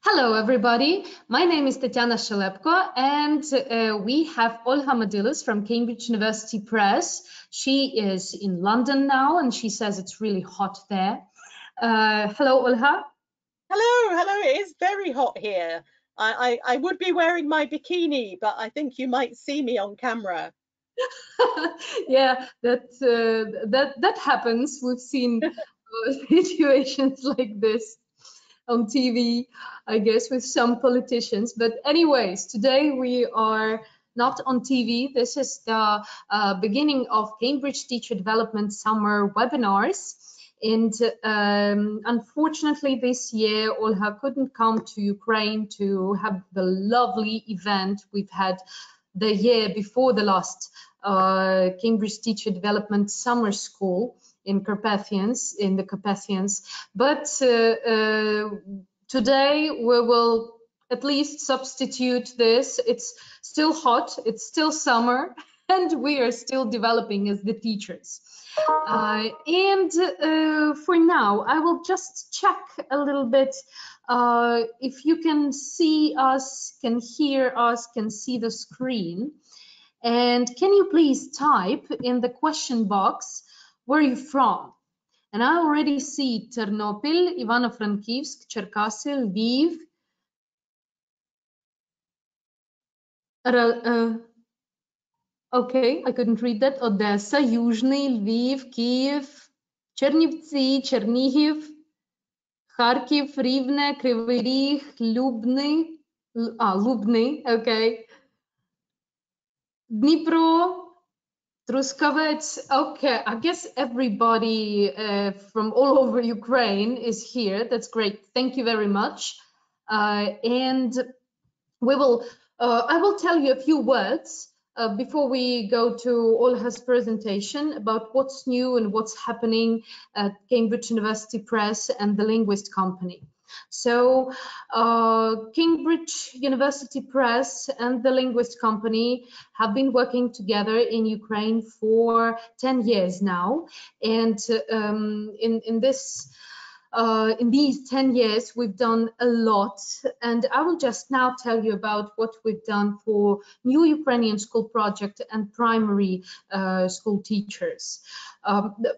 Hello, everybody. My name is Tatiana Shelepko, and we have Olha Madilis from Cambridge University Press. She is in London now, and she says it's really hot there. Hello, Olha. Hello. It is very hot here. I would be wearing my bikini, but I think you might see me on camera. Yeah, that happens. We've seen situations like this on TV, I guess, with some politicians. But anyways, today we are not on TV. This is the beginning of Cambridge Teacher Development Summer webinars. And unfortunately, this year, Olha couldn't come to Ukraine to have the lovely event we've had the year before the last Cambridge Teacher Development Summer School in the Carpathians. But today we will at least substitute this. It's still hot, it's still summer, and we are still developing as the teachers. For now, I will just check a little bit if you can see us, can hear us, can see the screen. And can you please type in the question box where are you from? And I already see Ternopil, Ivano-Frankivsk, Cherkasy, Lviv. Okay, I couldn't read that. Odessa, Yuzhny, Lviv, Kiev, Chernivtsi, Chernihiv, Kharkiv, Rivne, Kryvyi Rih, Lubny, okay. Dnipro, Truskovets. Okay, I guess everybody from all over Ukraine is here. That's great. Thank you very much. And we will. I will tell you a few words before we go to Olha's presentation about what's new and what's happening at Cambridge University Press and the Linguist Company. So Cambridge University Press and the Linguist Company have been working together in Ukraine for 10 years now. And in these 10 years, we've done a lot, and I will just now tell you about what we've done for New Ukrainian School Project and primary school teachers.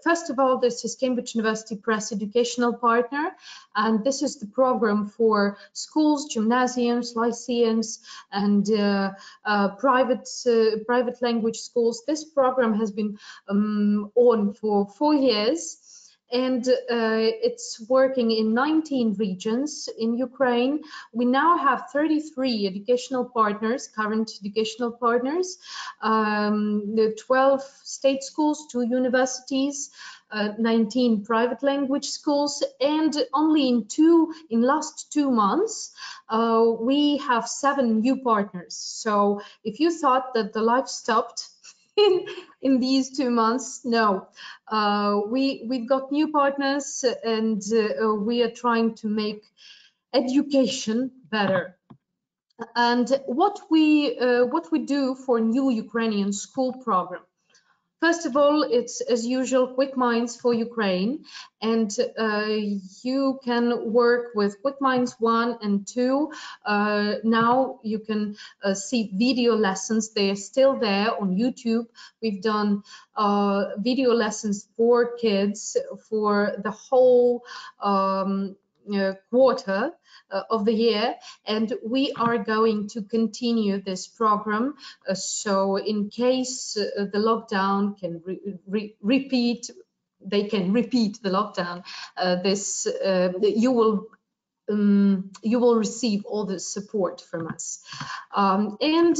First of all, this is Cambridge University Press Educational Partner, and this is the program for schools, gymnasiums, lyceums, and private language schools. This program has been on for 4 years. And it's working in 19 regions in Ukraine. We now have 33 educational partners, current educational partners, the 12 state schools, 2 universities, 19 private language schools, and only in last 2 months, we have 7 new partners. So if you thought that the life stopped in these 2 months, no, we've got new partners, and we are trying to make education better. And what we do for New Ukrainian School program. First of all, it's as usual Quick Minds for Ukraine, and you can work with Quick Minds 1 and 2. Now you can see video lessons. They are still there on YouTube. We've done video lessons for kids for the whole quarter of the year, and we are going to continue this program. So in case the lockdown can repeat, they can repeat the lockdown. You will receive all the support from us. And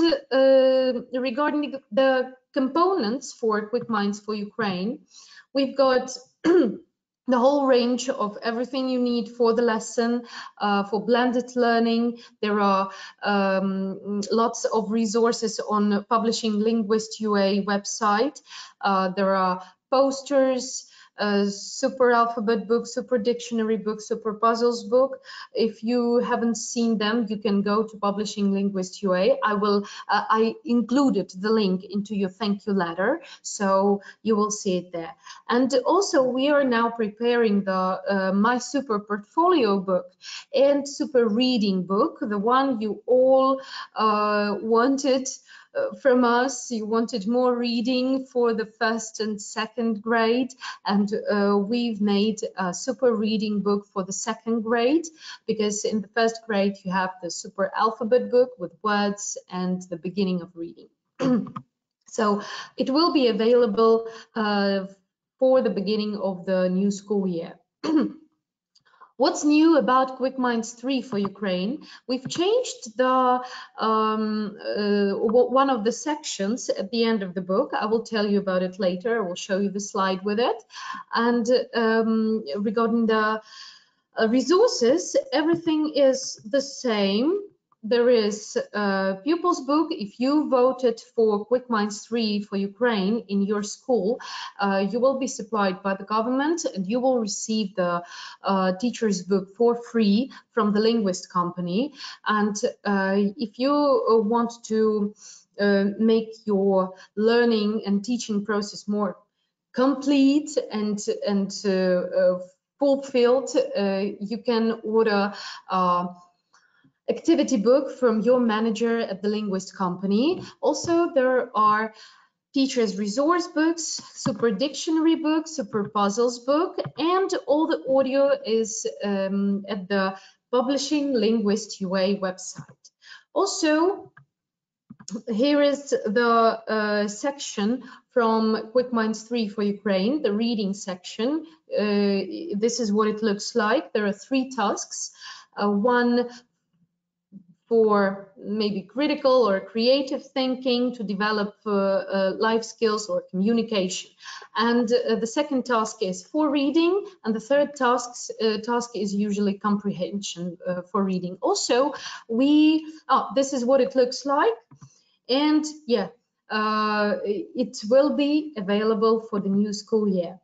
regarding the components for Quick Minds for Ukraine, we've got the whole range of everything you need for the lesson, for blended learning. There are lots of resources on Publishing Linguist UA website. There are posters, Super Alphabet book, Super Dictionary book, Super Puzzles book. If you haven't seen them, you can go to Publishing Linguist UA. I included the link into your thank you letter, so you will see it there. And also, we are now preparing the My Super Portfolio book and Super Reading book, the one you all wanted from us. You wanted more reading for the first and second grade, and we've made a super reading book for the second grade, because in the first grade you have the Super Alphabet book with words and the beginning of reading. So it will be available for the beginning of the new school year. What's new about Quick Minds 3 for Ukraine? We've changed the one of the sections at the end of the book. I will tell you about it later. I will show you the slide with it. And regarding the resources, everything is the same. There is a pupils book. If you voted for Quick Minds 3 for Ukraine in your school, you will be supplied by the government, and you will receive the teacher's book for free from the Linguist company. And if you want to make your learning and teaching process more complete and fulfilled, you can order activity book from your manager at the Linguist company. Also, there are teachers resource books, Super Dictionary book, Super Puzzles book, and all the audio is at the Publishing Linguist UA website. Also, here is the section from Quick Minds 3 for Ukraine, the reading section. This is what it looks like. There are 3 tasks. One for maybe critical or creative thinking, to develop life skills or communication. And the second task is for reading, and the third task is usually comprehension for reading. Also, this is what it looks like. And yeah, it will be available for the new school year.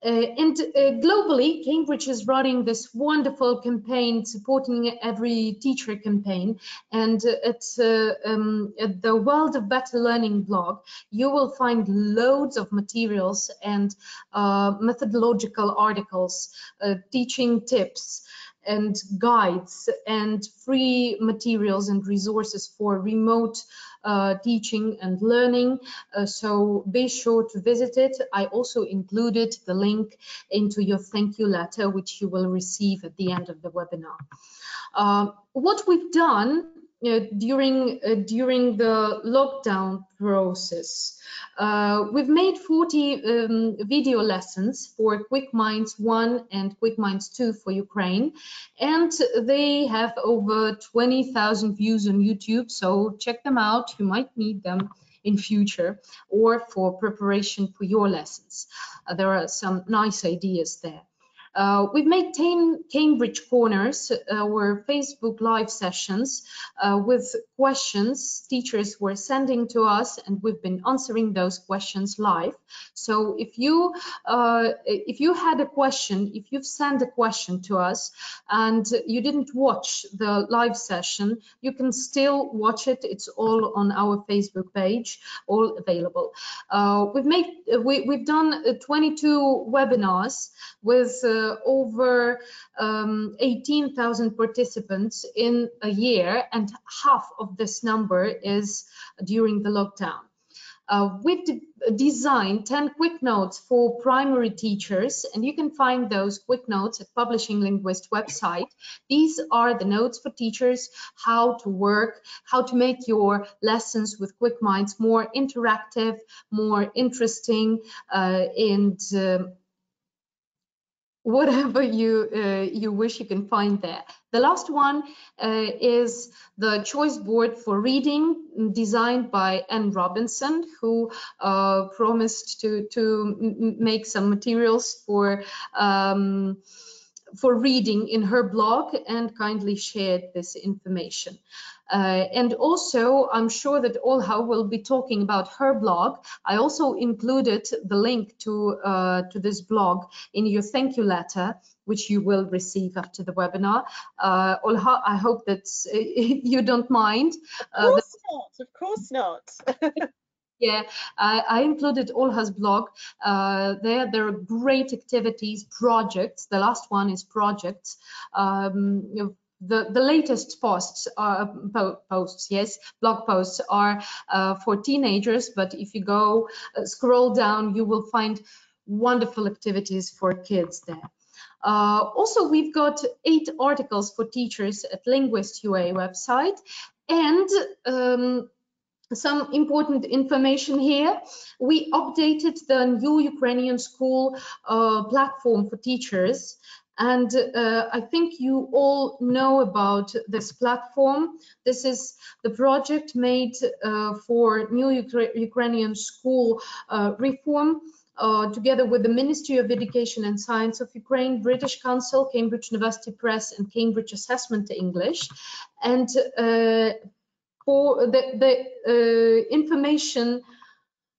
Globally, Cambridge is running this wonderful campaign supporting every teacher campaign. And at the World of Better Learning blog, you will find loads of materials and methodological articles, teaching tips and guides and free materials and resources for remote teaching and learning. So be sure to visit it. I also included the link into your thank you letter, which you will receive at the end of the webinar. What we've done during the lockdown process, we've made 40 video lessons for Quick Minds 1 and Quick Minds 2 for Ukraine, and they have over 20,000 views on YouTube, so check them out. You might need them in future or for preparation for your lessons. There are some nice ideas there. We've made 10 Cambridge Corners, or Facebook live sessions with questions teachers were sending to us, and we've been answering those questions live. So if you had a question, if you've sent a question to us and you didn't watch the live session, you can still watch it. It's all on our Facebook page, all available. We've done 22 webinars with over 18,000 participants in a year, and half of this number is during the lockdown. We've designed 10 quick notes for primary teachers, and you can find those quick notes at Publishing Linguist website. These are the notes for teachers, how to work, how to make your lessons with Quick Minds more interactive, more interesting, and whatever you wish, you can find there. The last one is the choice board for reading, designed by Anne Robinson, who promised to make some materials for for reading in her blog and kindly shared this information. And also, I'm sure that Olha will be talking about her blog. I also included the link to this blog in your thank you letter, which you will receive after the webinar. Olha, I hope that you don't mind. Of course not. Yeah, I included Olha's blog. There are great activities, projects. The last one is projects. The latest posts are blog posts are for teenagers, but if you go scroll down, you will find wonderful activities for kids there. Also, we've got 8 articles for teachers at Linguist UA website, and some important information here. We updated the new Ukrainian school platform for teachers, and I think you all know about this platform. This is the project made for new Ukrainian school reform, together with the Ministry of Education and Science of Ukraine, British Council, Cambridge University Press, and Cambridge Assessment English. And for the information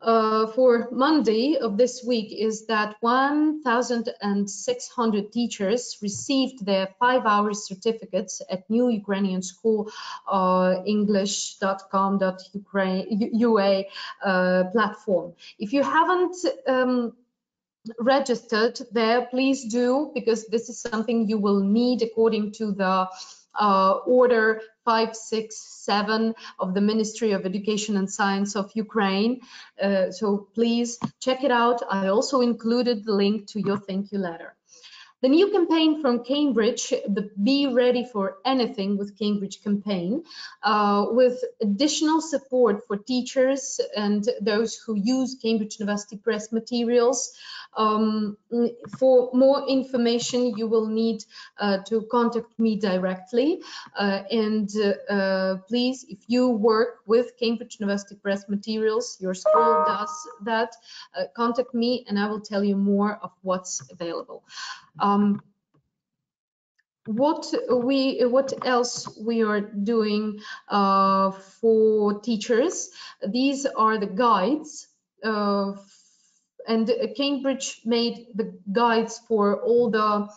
for Monday of this week is that 1,600 teachers received their 5-hour certificates at New Ukrainian School English.com.ua platform. If you haven't registered there, please do, because this is something you will need according to the Order 567 of the Ministry of Education and Science of Ukraine. So please check it out. I also included the link to your thank you letter. The new campaign from Cambridge, the Be Ready for Anything with Cambridge campaign, with additional support for teachers and those who use Cambridge University Press materials. For more information, you will need to contact me directly. Please, if you work with Cambridge University Press materials, your school does that, contact me and I will tell you more of what's available. What else we are doing for teachers? These are the guides, and Cambridge made the guides for all the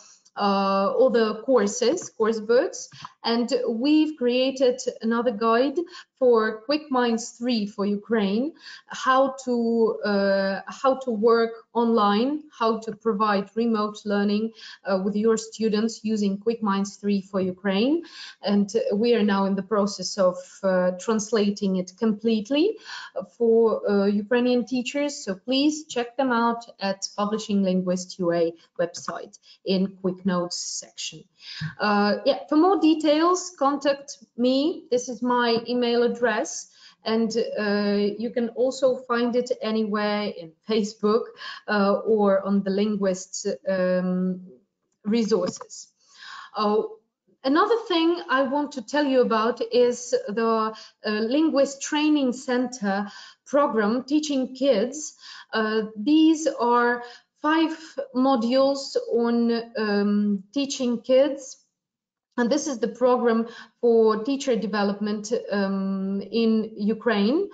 course books, and we've created another guide for Quick Minds 3 for Ukraine, how to work online, how to provide remote learning with your students using Quick Minds 3 for Ukraine, and we are now in the process of translating it completely for Ukrainian teachers. So please check them out at Publishing Linguist UA website in Quick Notes section. Yeah, for more details, contact me. This is my email address, and you can also find it anywhere in Facebook or on the Linguist resources. Another thing I want to tell you about is the Linguist Training Center program teaching kids. These are 5 modules on teaching kids, and this is the program for teacher development in Ukraine,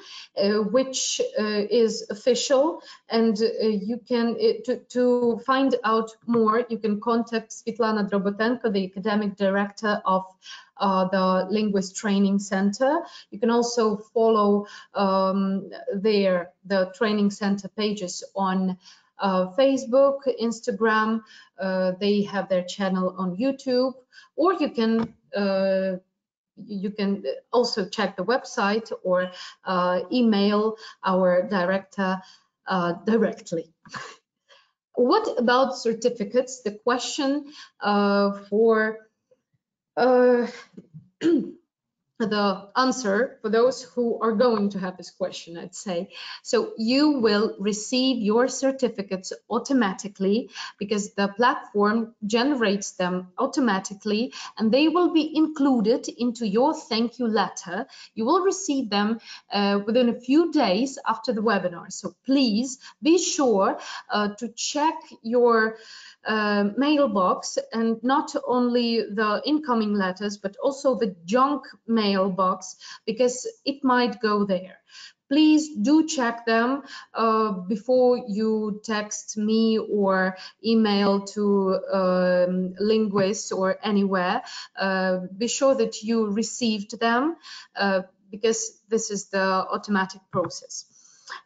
which is official, and you can to find out more, you can contact Svetlana Drobotenko, the academic director of the Linguist Training Center. You can also follow the training center pages on Facebook, Instagram. They have their channel on YouTube, or you can also check the website or email our director directly. What about certificates? The question for the answer for those who are going to have this question, I'd say. So you will receive your certificates automatically, because the platform generates them automatically, and they will be included into your thank you letter. You will receive them within a few days after the webinar. So please be sure to check your mailbox, and not only the incoming letters, but also the junk mailbox, because it might go there. Please do check them before you text me or email to Linguist or anywhere. Be sure that you received them because this is the automatic process.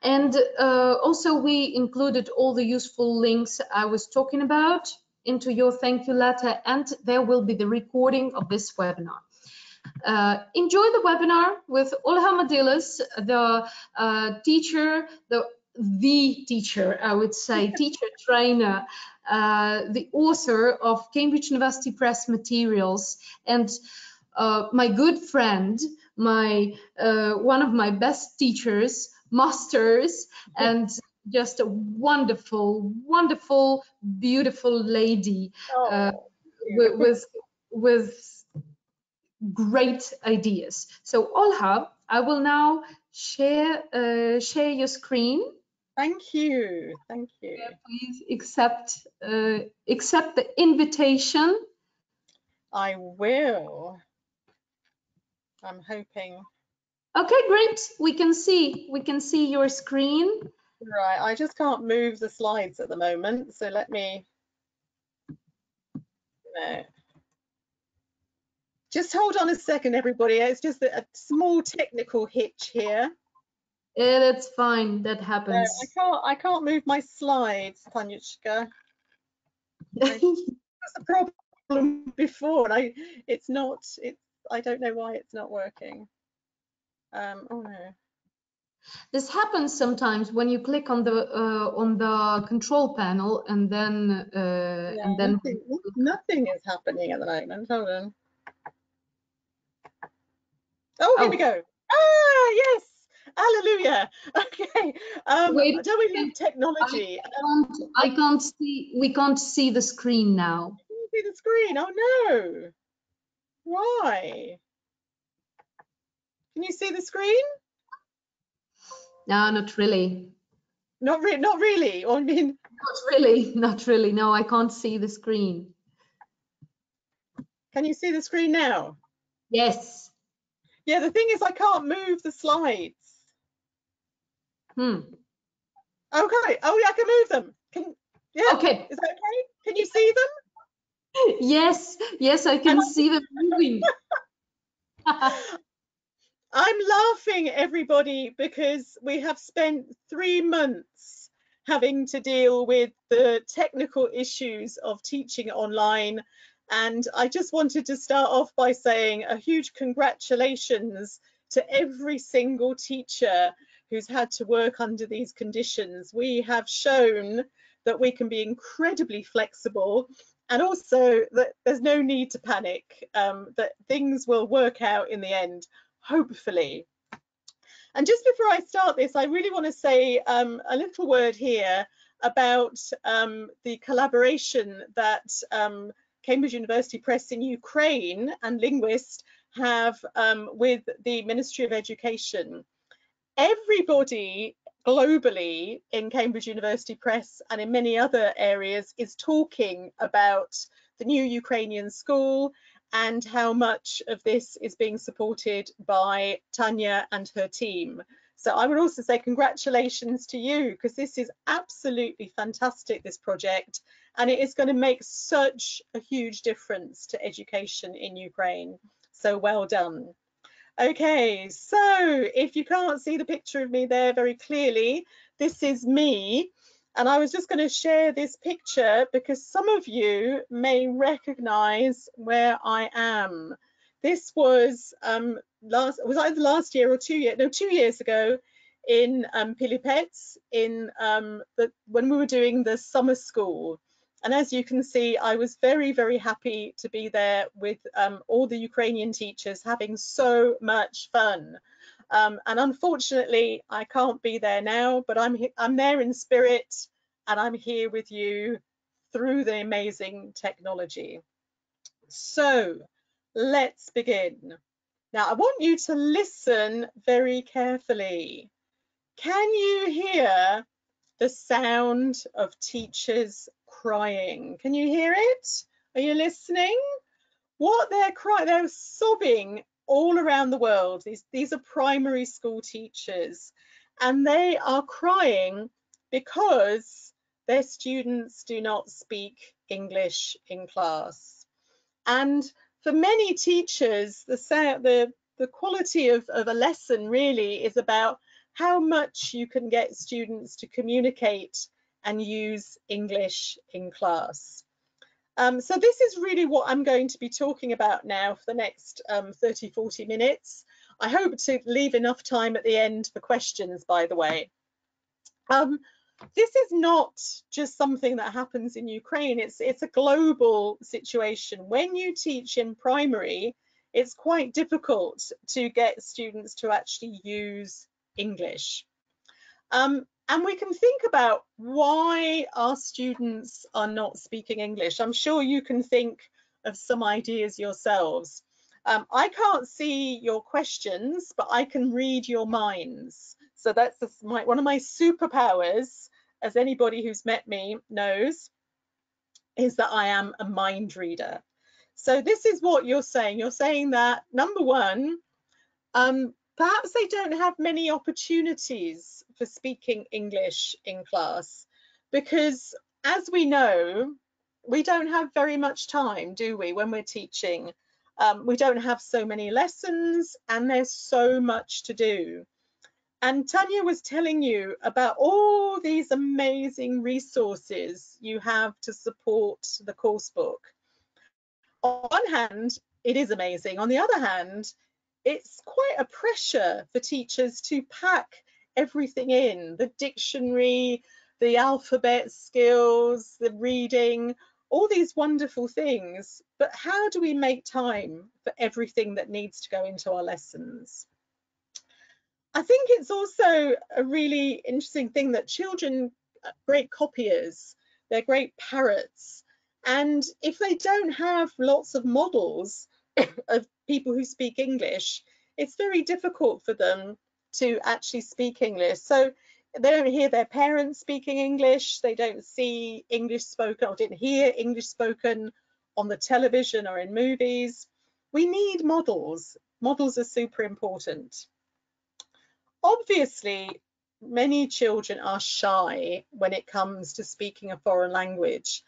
And also we included all the useful links I was talking about into your thank you letter, and there will be the recording of this webinar. Enjoy the webinar with Olha Madilis, the teacher, the teacher, I would say, teacher trainer, the author of Cambridge University Press materials, and my good friend, my one of my best teachers, masters, and just a wonderful, wonderful, beautiful lady with great ideas. So Olha, I will now share your screen. Thank you. Thank you. Please accept the invitation. I will. I'm hoping. Okay, great. We can see your screen. Right, I just can't move the slides at the moment, so let me. No. Just hold on a second, everybody. It's just a small technical hitch here. Yeah, that's fine. That happens. No, I can't move my slides, Tanyushka. That's a problem before, and I don't know why it's not working. Oh no. This happens sometimes when you click on the control panel, and then nothing is happening at the moment. Hold on. Oh, here we go. Ah, yes. Hallelujah. Okay. Wait, W technology. I can't see. We can't see the screen now. You can see the screen. Oh no. Why? Can you see the screen? No, not really. Not really. Or I mean, not really. No, I can't see the screen. Can you see the screen now? Yes. Yeah, the thing is, I can't move the slides. Okay. Oh, yeah, I can move them. Yeah. Okay. Is that okay? Can you see them? Yes, I can see them moving. I'm laughing, everybody, because we have spent 3 months having to deal with the technical issues of teaching online. And I just wanted to start off by saying a huge congratulations to every single teacher who's had to work under these conditions. We have shown that we can be incredibly flexible, and also that there's no need to panic, that things will work out in the end, hopefully. And just before I start this, I really want to say a little word here about the collaboration that Cambridge University Press in Ukraine and Linguist have with the Ministry of Education. Everybody globally in Cambridge University Press and in many other areas is talking about the new Ukrainian school and how much of this is being supported by Tanya and her team. So I would also say congratulations to you, because this is absolutely fantastic, this project, and it is going to make such a huge difference to education in Ukraine. So well done. Okay, so if you can't see the picture of me there very clearly, this is me. And I was just going to share this picture because some of you may recognize where I am. This was either last year or 2 years ago in Pilipets when we were doing the summer school. And as you can see, I was very, very happy to be there with all the Ukrainian teachers having so much fun. And unfortunately, I can't be there now, but I'm there in spirit, and I'm here with you through the amazing technology. So let's begin. Now, I want you to listen very carefully. Can you hear the sound of teachers crying. Can you hear it? Are you listening? What they're crying, they're sobbing all around the world. These are primary school teachers, and they are crying because their students do not speak English in class. And for many teachers, the quality of a lesson really is about how much you can get students to communicate and use English in class. So this is really what I'm going to be talking about now for the next 30-40 minutes. I hope to leave enough time at the end for questions, by the way. This is not just something that happens in Ukraine, it's a global situation. When you teach in primary, it's quite difficult to get students to actually use English. And we can think about why our students are not speaking English. I'm sure you can think of some ideas yourselves. I can't see your questions, but I can read your minds. So that's one of my superpowers, as anybody who's met me knows, is that I am a mind reader. So this is what you're saying. You're saying that, number one, perhaps they don't have many opportunities for speaking English in class, because as we know, we don't have very much time, do we, when we're teaching? We don't have so many lessons, and there's so much to do. And Tanya was telling you about all these amazing resources you have to support the course book. On one hand, it is amazing. On the other hand, it's quite a pressure for teachers to pack everything in, the dictionary, the alphabet skills, the reading, all these wonderful things. But how do we make time for everything that needs to go into our lessons? I think it's also a really interesting thing that children are great copiers, they're great parrots. And if they don't have lots of models of people who speak English, it's very difficult for them to actually speak English. So they don't hear their parents speaking English, they don't see English spoken or didn't hear English spoken on the television or in movies. We need models. Models are super important. Obviously, many children are shy when it comes to speaking a foreign language.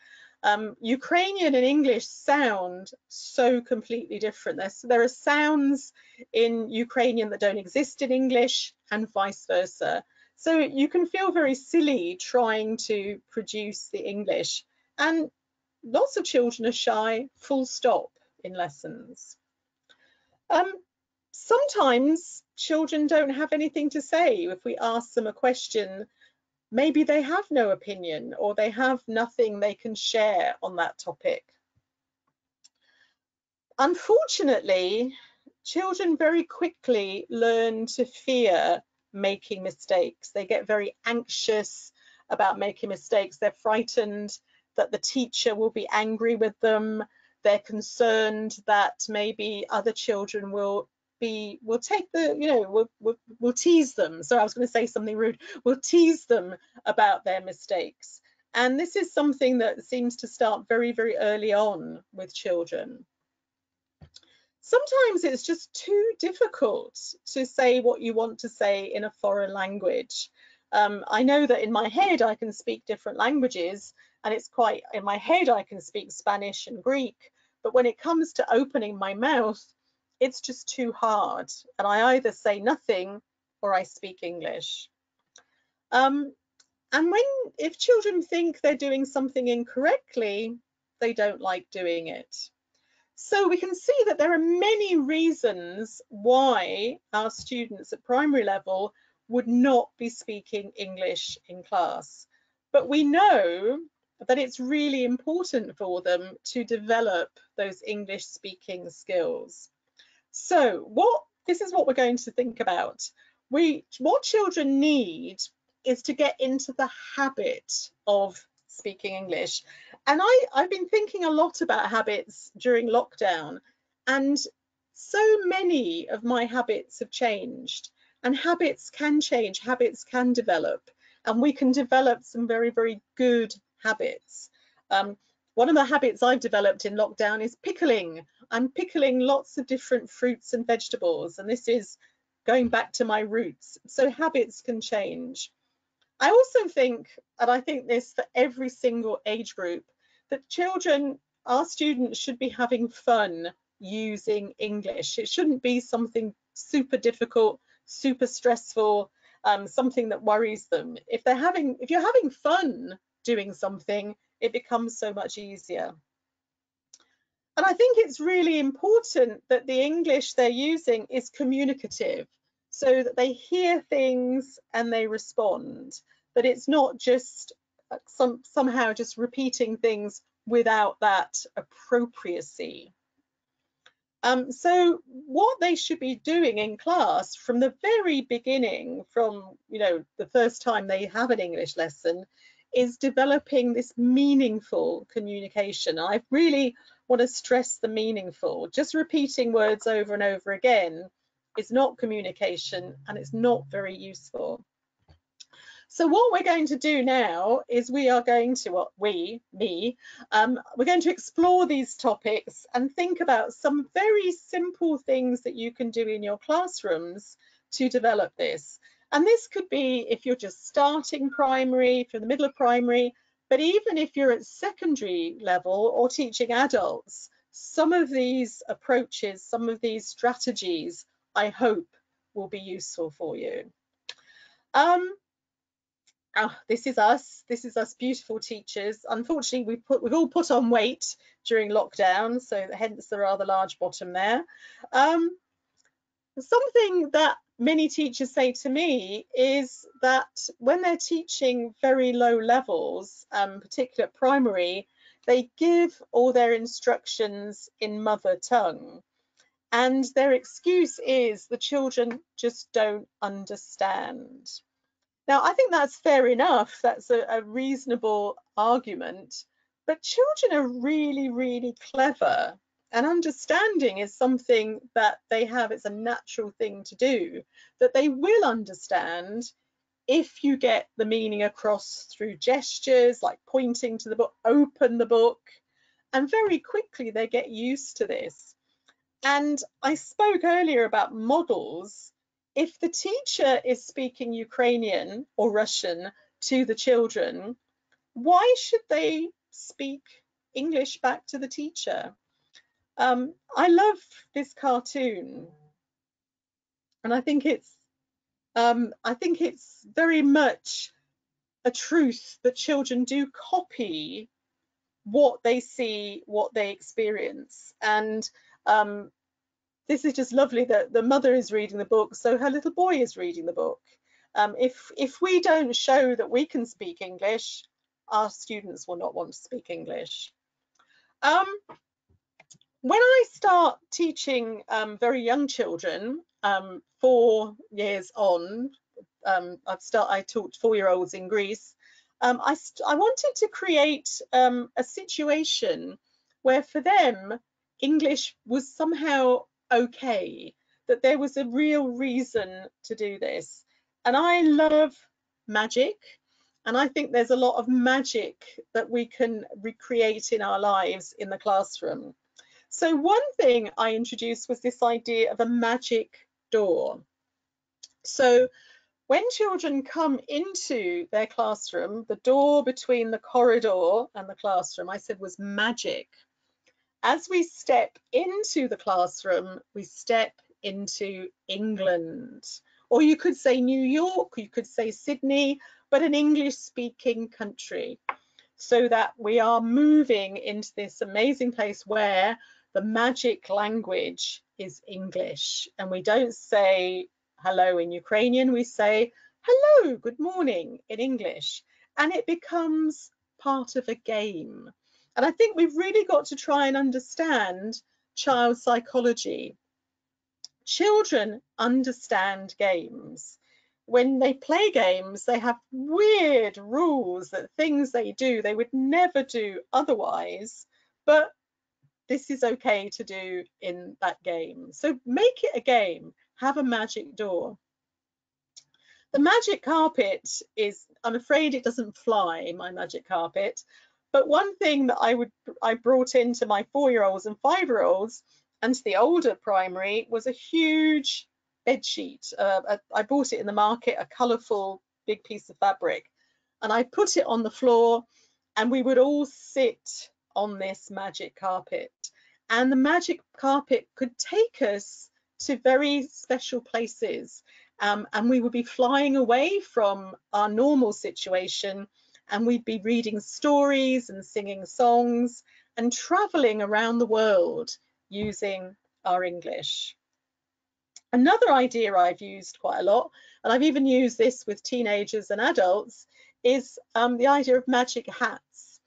Ukrainian and English sound so completely different. There are sounds in Ukrainian that don't exist in English and vice versa. So you can feel very silly trying to produce the English. And lots of children are shy, full stop, in lessons. Sometimes children don't have anything to say. If we ask them a question, maybe they have no opinion or they have nothing they can share on that topic. Unfortunately, children very quickly learn to fear making mistakes. They get very anxious about making mistakes. They're frightened that the teacher will be angry with them. They're concerned that maybe other children will take the, you know, we'll tease them. So I was going to say something rude. We'll tease them about their mistakes. And this is something that seems to start very, very early on with children. Sometimes it's just too difficult to say what you want to say in a foreign language. I know that in my head I can speak different languages, and it's quite, in my head I can speak Spanish and Greek, but when it comes to opening my mouth, it's just too hard, and I either say nothing or I speak English. And if children think they're doing something incorrectly, they don't like doing it. So we can see that there are many reasons why our students at primary level would not be speaking English in class. But we know that it's really important for them to develop those English speaking skills. So this is what we're going to think about. What children need is to get into the habit of speaking English. And I've been thinking a lot about habits during lockdown, and so many of my habits have changed, and habits can change, habits can develop, and we can develop some very, very good habits. One of the habits I've developed in lockdown is pickling. I'm pickling lots of different fruits and vegetables, and this is going back to my roots. So habits can change. I also think, and I think this for every single age group, that children, our students, should be having fun using English. It shouldn't be something super difficult, super stressful, something that worries them. If you're having fun doing something, it becomes so much easier. And I think it's really important that the English they're using is communicative, so that they hear things and they respond, that it's not just somehow just repeating things without that appropriacy. So what they should be doing in class from the very beginning, from the first time they have an English lesson, is developing this meaningful communication. I really want to stress the meaningful. Just repeating words over and over again is not communication, and it's not very useful. So what we're going to do now is we're going to explore these topics and think about some very simple things that you can do in your classrooms to develop this. And this could be if you're just starting primary, if you're in the middle of primary, but even if you're at secondary level or teaching adults, some of these approaches, some of these strategies, I hope will be useful for you. This is us beautiful teachers. Unfortunately, we've all put on weight during lockdown, so hence the rather large bottom there. Something that many teachers say to me is that when they're teaching very low levels, particularly at primary, they give all their instructions in mother tongue, and their excuse is the children just don't understand. Now, I think that's fair enough. That's a reasonable argument, but children are really, really clever, and understanding is something that they have. It's a natural thing to do, that they will understand if you get the meaning across through gestures, like pointing to the book, open the book, and very quickly they get used to this. And I spoke earlier about models. If the teacher is speaking Ukrainian or Russian to the children, why should they speak English back to the teacher? I love this cartoon, and I think it's very much a truth that children do copy what they see, what they experience, and this is just lovely that the mother is reading the book, so her little boy is reading the book. If we don't show that we can speak English, our students will not want to speak English. When I start teaching very young children, 4 years on, I taught 4-year-olds in Greece. I wanted to create a situation where for them English was somehow okay, that there was a real reason to do this. And I love magic, and I think there's a lot of magic that we can recreate in our lives in the classroom. So one thing I introduced was this idea of a magic door. So when children come into their classroom, the door between the corridor and the classroom, I said, was magic. As we step into the classroom, we step into England. Or you could say New York, you could say Sydney, but an English-speaking country. So that we are moving into this amazing place where the magic language is English. And we don't say hello in Ukrainian, we say hello, good morning in English. And it becomes part of a game. And I think we've really got to try and understand child psychology. Children understand games. When they play games, they have weird rules, that things they do they would never do otherwise, but this is okay to do in that game. So make it a game, have a magic door. The magic carpet is, I'm afraid it doesn't fly, my magic carpet, But one thing that I brought into my 4-year-olds and 5-year-olds and to the older primary was a huge bed sheet. I bought it in the market, a colourful big piece of fabric, and I put it on the floor, and we would all sit on this magic carpet. And the magic carpet could take us to very special places, and we would be flying away from our normal situation, and we'd be reading stories and singing songs and traveling around the world using our English. Another idea I've used quite a lot, and I've even used this with teenagers and adults, is the idea of magic hats.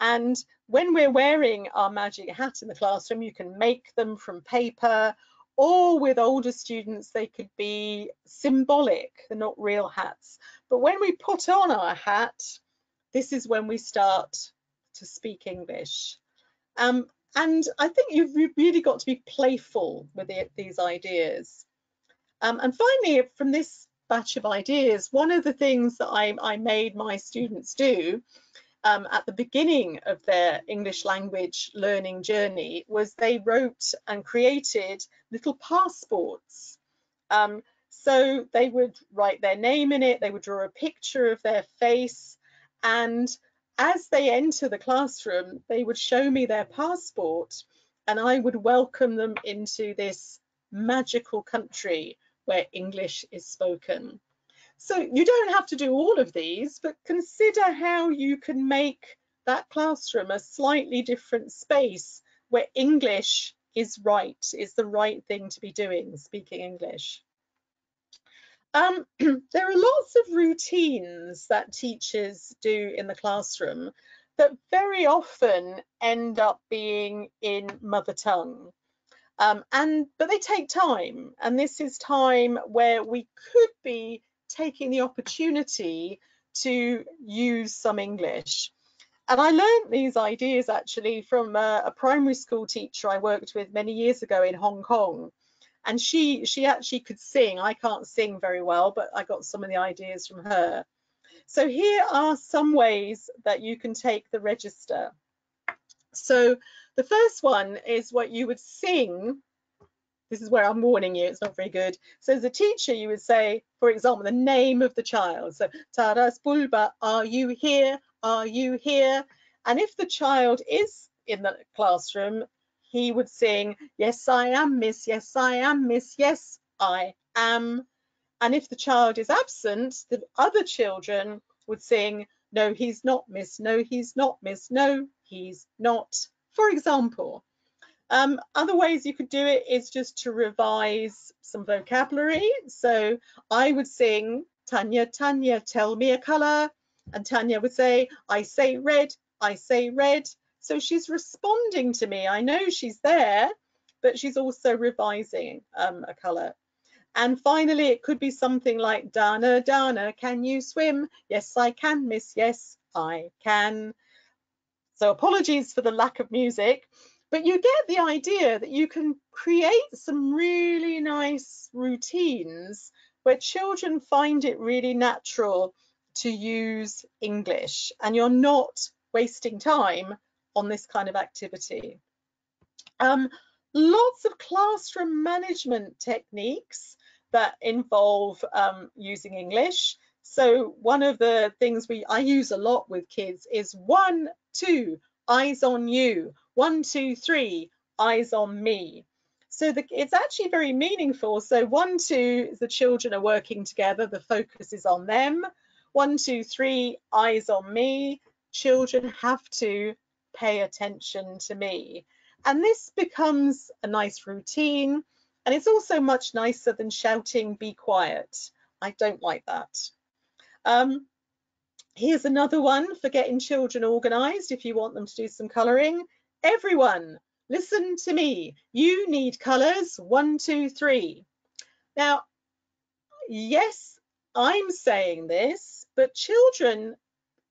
And when we're wearing our magic hat in the classroom, you can make them from paper, or with older students, they could be symbolic, they're not real hats. But when we put on our hat, this is when we start to speak English. And I think you've really got to be playful with these ideas. And finally, from this batch of ideas, one of the things that I made my students do at the beginning of their English language learning journey was they wrote and created little passports. So they would write their name in it, they would draw a picture of their face, and as they enter the classroom, they would show me their passport, and I would welcome them into this magical country where English is spoken. So you don't have to do all of these, but consider how you can make that classroom a slightly different space where English is the right thing to be doing, speaking English. There are lots of routines that teachers do in the classroom that very often end up being in mother tongue. But they take time, and this is time where we could be taking the opportunity to use some English. And I learned these ideas actually from a primary school teacher I worked with many years ago in Hong Kong. And she actually could sing. I can't sing very well, but I got some of the ideas from her. So here are some ways that you can take the register. So the first one is what you would sing. This is where I'm warning you, it's not very good. So as a teacher, you would say, for example, the name of the child. So, Taras Bulba, are you here? Are you here? And if the child is in the classroom, he would sing, yes, I am, miss, yes, I am, miss, yes, I am. And if the child is absent, the other children would sing, no, he's not, miss, no, he's not, miss, no, he's not, for example. Other ways you could do it is just to revise some vocabulary. So I would sing, Tanya, Tanya, tell me a color. And Tanya would say, I say red, I say red. So she's responding to me. I know she's there, but she's also revising a color. And finally, it could be something like, Dana, Dana, can you swim? Yes, I can, miss. Yes, I can. So apologies for the lack of music, but you get the idea that you can create some really nice routines where children find it really natural to use English, and you're not wasting time on this kind of activity. Lots of classroom management techniques that involve using English. So one of the things I use a lot with kids is 1, 2, eyes on you. 1, 2, 3, eyes on me. So it's actually very meaningful. So 1, 2, the children are working together, the focus is on them. 1, 2, 3, eyes on me. Children have to pay attention to me. And this becomes a nice routine. And it's also much nicer than shouting, be quiet. I don't like that. Here's another one for getting children organised if you want them to do some colouring. Everyone, listen to me. You need colours, 1, 2, 3. Now, yes, I'm saying this, but children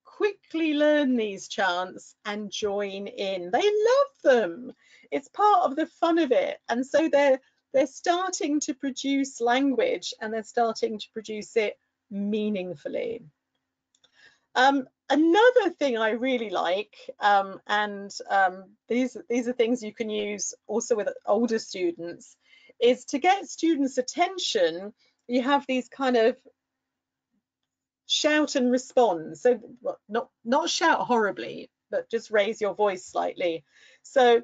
quickly learn these chants and join in. They love them. It's part of the fun of it. And so they're starting to produce language, and they're starting to produce it meaningfully. Another thing I really like, these are things you can use also with older students, is to get students' attention. You have these kind of shout and respond. So not shout horribly, but just raise your voice slightly. So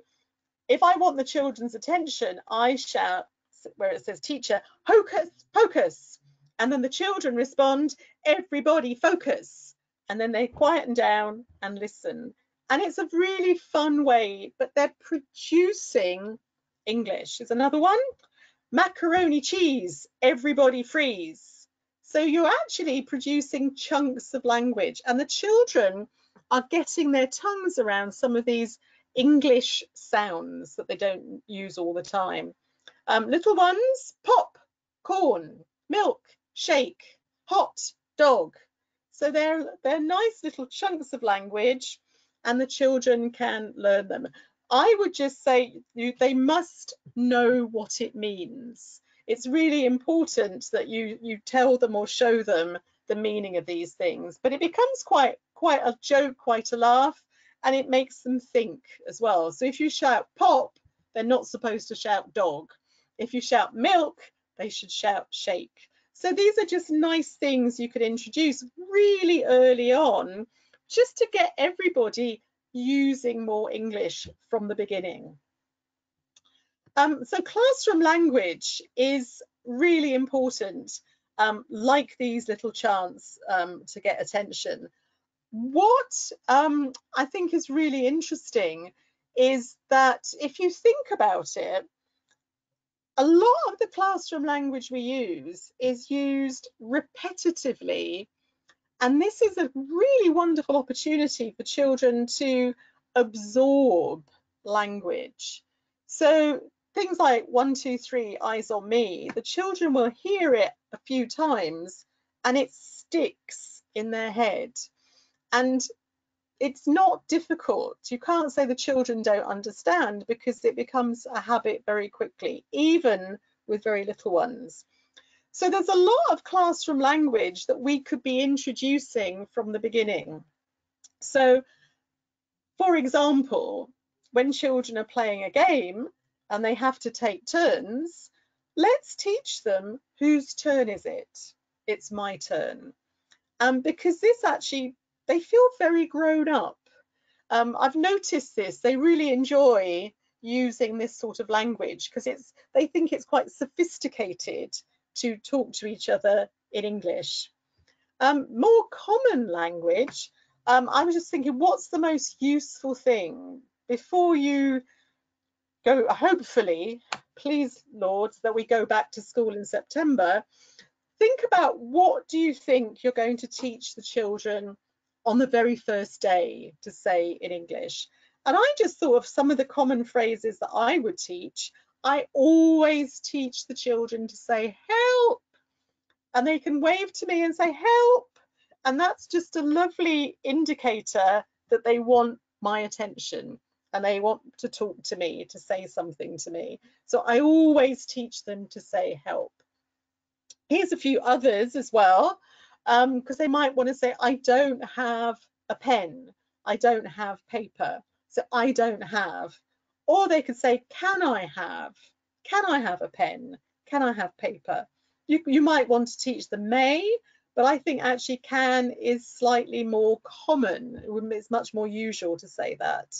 if I want the children's attention, I shout where it says teacher, hocus pocus, and then the children respond, everybody focus. And then they quieten down and listen. And it's a really fun way, but they're producing English. Is another one. Macaroni cheese, everybody freeze. So you're actually producing chunks of language, and the children are getting their tongues around some of these English sounds that they don't use all the time. Little ones, pop, corn, milk, shake, hot, dog. So they're nice little chunks of language, and the children can learn them. I would just say they must know what it means. It's really important that you tell them or show them the meaning of these things, but it becomes quite a joke, quite a laugh, and it makes them think as well. So if you shout pop, they're not supposed to shout dog. If you shout milk, they should shout shake. So these are just nice things you could introduce really early on, just to get everybody using more English from the beginning. So classroom language is really important, like these little chants to get attention. What I think is really interesting is that if you think about it, a lot of the classroom language we use is used repetitively, and this is a really wonderful opportunity for children to absorb language. So things like 1, 2, 3, eyes on me, the children will hear it a few times and it sticks in their head. And it's not difficult. You can't say the children don't understand, because it becomes a habit very quickly, even with very little ones. So there's a lot of classroom language that we could be introducing from the beginning. So, for example, when children are playing a game and they have to take turns, let's teach them, whose turn is it? It's my turn. Because this actually, they feel very grown up. I've noticed this, they really enjoy using this sort of language because they think it's quite sophisticated to talk to each other in English. More common language, I was just thinking, what's the most useful thing before you go, hopefully, please Lord, that we go back to school in September. Think about, what do you think you're going to teach the children on the very first day to say in English? And I just thought of some of the common phrases that I would teach. I always teach the children to say help, and they can wave to me and say help, and that's just a lovely indicator that they want my attention and they want to talk to me, to say something to me. So I always teach them to say help. Here's a few others as well, because they might want to say, I don't have a pen, I don't have paper. So I don't have. Or they could say, can I have a pen? Can I have paper? You might want to teach them may, but I think actually can is slightly more common. It's much more usual to say that.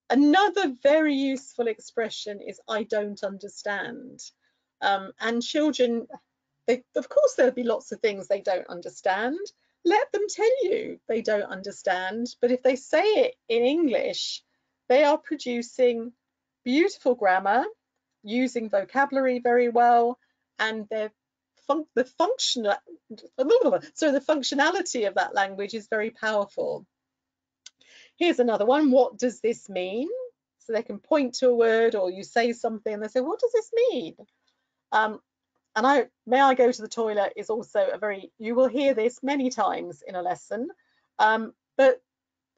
Another very useful expression is I don't understand. And children, of course, there'll be lots of things they don't understand. Let them tell you they don't understand. But if they say it in English, they are producing beautiful grammar, using vocabulary very well, and the functionality of that language is very powerful. Here's another one. What does this mean? So they can point to a word, or you say something and they say, what does this mean? And may I go to the toilet is also you will hear this many times in a lesson. But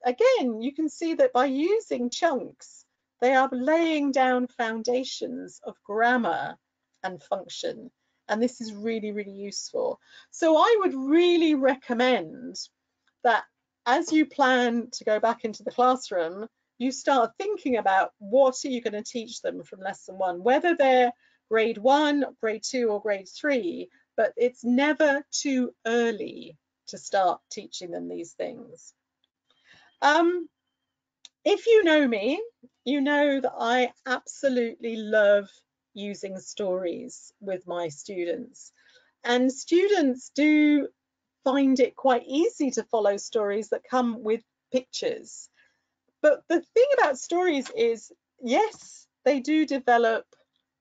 again, you can see that by using chunks, they are laying down foundations of grammar and function. And this is really, really useful. So I would really recommend that as you plan to go back into the classroom, you start thinking about what are you going to teach them from lesson 1, whether they're grade 1, grade 2 or grade 3, but it's never too early to start teaching them these things. If you know me, you know that I absolutely love using stories with my students, and students do find it quite easy to follow stories that come with pictures. But the thing about stories is, yes, they do develop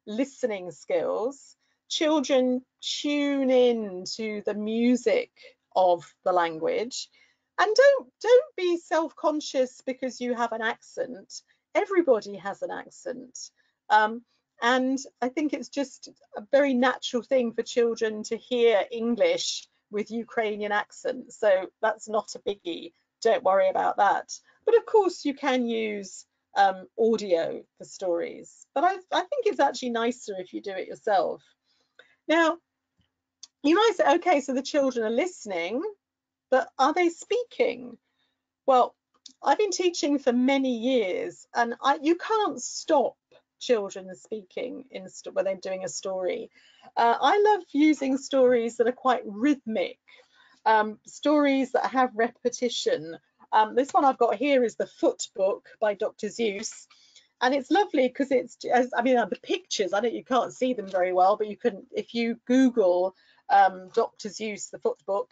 listening skills. Children tune in to the music of the language. And don't be self-conscious because you have an accent. Everybody has an accent. And I think it's just a very natural thing for children to hear English with Ukrainian accent. So that's not a biggie. Don't worry about that. But of course you can use audio for stories. But I think it's actually nicer if you do it yourself. Now, you might say, okay, so the children are listening, but are they speaking? Well, I've been teaching for many years, and you can't stop children speaking when they're doing a story. I love using stories that are quite rhythmic, stories that have repetition. This one I've got here is The Foot Book by Dr. Seuss. And it's lovely because it's, I mean, the pictures, I know you can't see them very well, but you can, if you Google Dr. Seuss, The Foot Book,